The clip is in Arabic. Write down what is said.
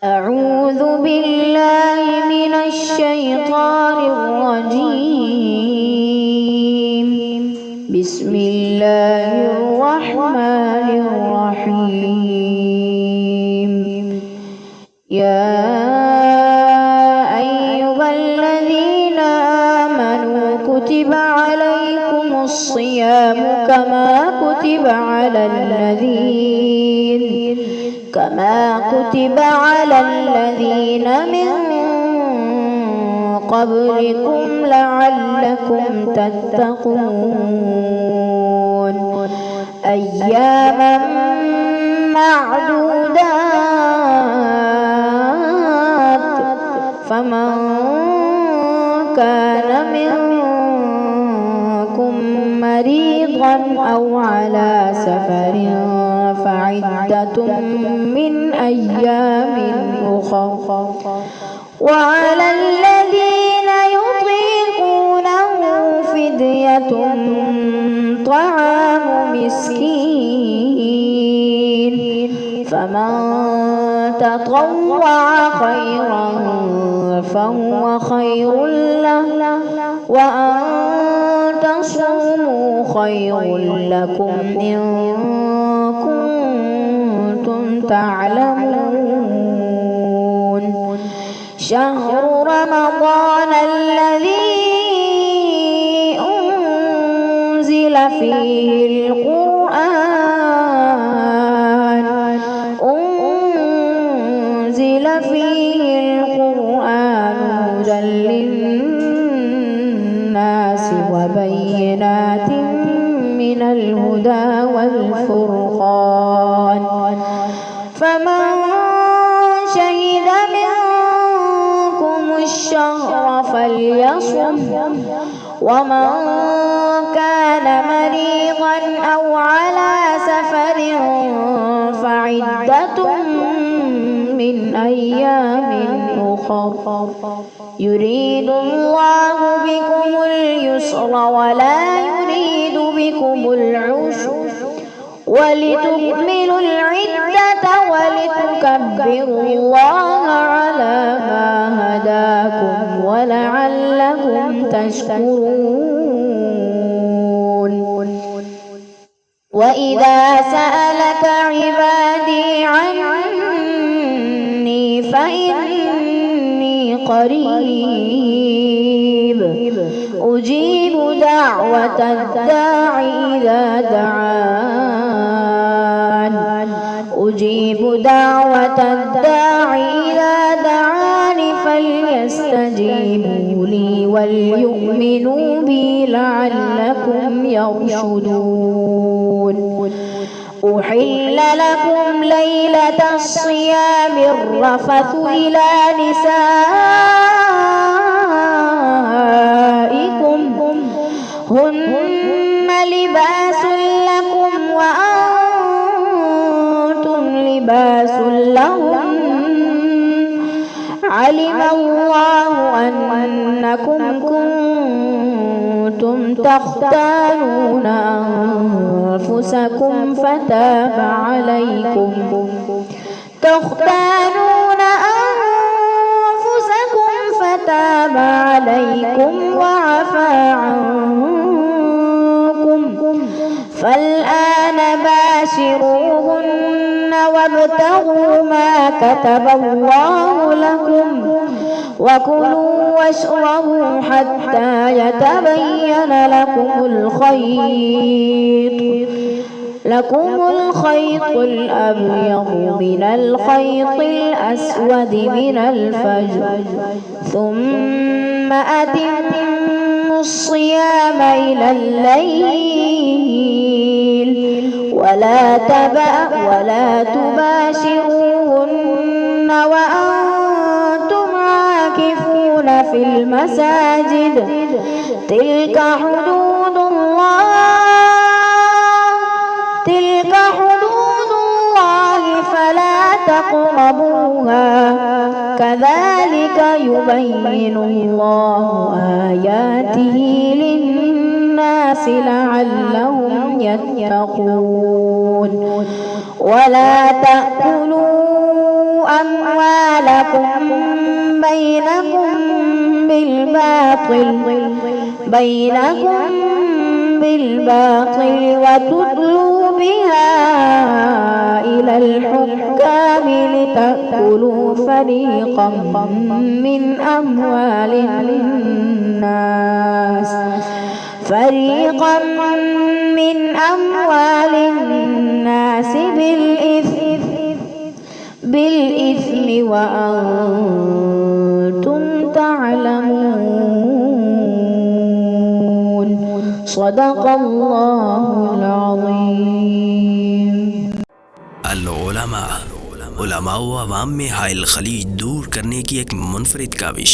أعوذ بالله من الشيطان الرجيم. بسم الله الرحمن الرحيم. يا أيها الذين آمنوا كتب عليكم الصيام كما كتب على الذين من قبلكم لعلكم تتقون أياما معدودات فمن كان منكم مريضا أو على سفر فعدة من أيام أخر وعلى الذين يطيقونه فدية طعام مسكين فمن تطوع خيرا فهو خير له وأن تصوموا خير لكم إن كنتم تعلمون شهر رمضان الذي أنزل فيه القرآن هدى للناس وبينات من الهدى والفرقان فمن شهد منكم الشهر فليصم ومن كان مريضا أو على سفر فعدة من أيام أخر يريد الله بكم اليسر ولا يريد بكم العسر ولتكملوا العدة ولتكبروا الله على ما هداكم ولعلكم تشكرون وإذا سألك عبادي عني فإني قريب أجيب دعوة الداع إذا دعان فليستجيبوا لي وليؤمنوا بي لعلكم يرشدون أحل لكم ليلة الصيام الرفث إلى نسائكم هن لباس لكم وأنتم لباس لهم علم الله أنكم كنتم تختانون أنفسكم فتاب عليكم وعفى عنكم فالآن باشروهن وابتغوا ما كتب الله لكم وكلوا واشربوا حتى يتبين لكم الخيط الأبيض من الخيط الأسود من الفجر ثم أتموا الصيام إلى الليل ولا تباشروهن وأنتم عاكفون في المساجد تلك حدود الله فلا تقربوها كذلك يبين الله آياته للناس لعلهم يتقون ولا تأكلوا أموالكم بينكم بالباطل وتدلوا بها إلى الحكام لتأكلوا فريقا من أموال الناس بالإثم وأنتم تعلمون. صدق الله العظيم. उलमा व अवाम में हाइल खलीज दूर करने की एक मुनफरिद काविश।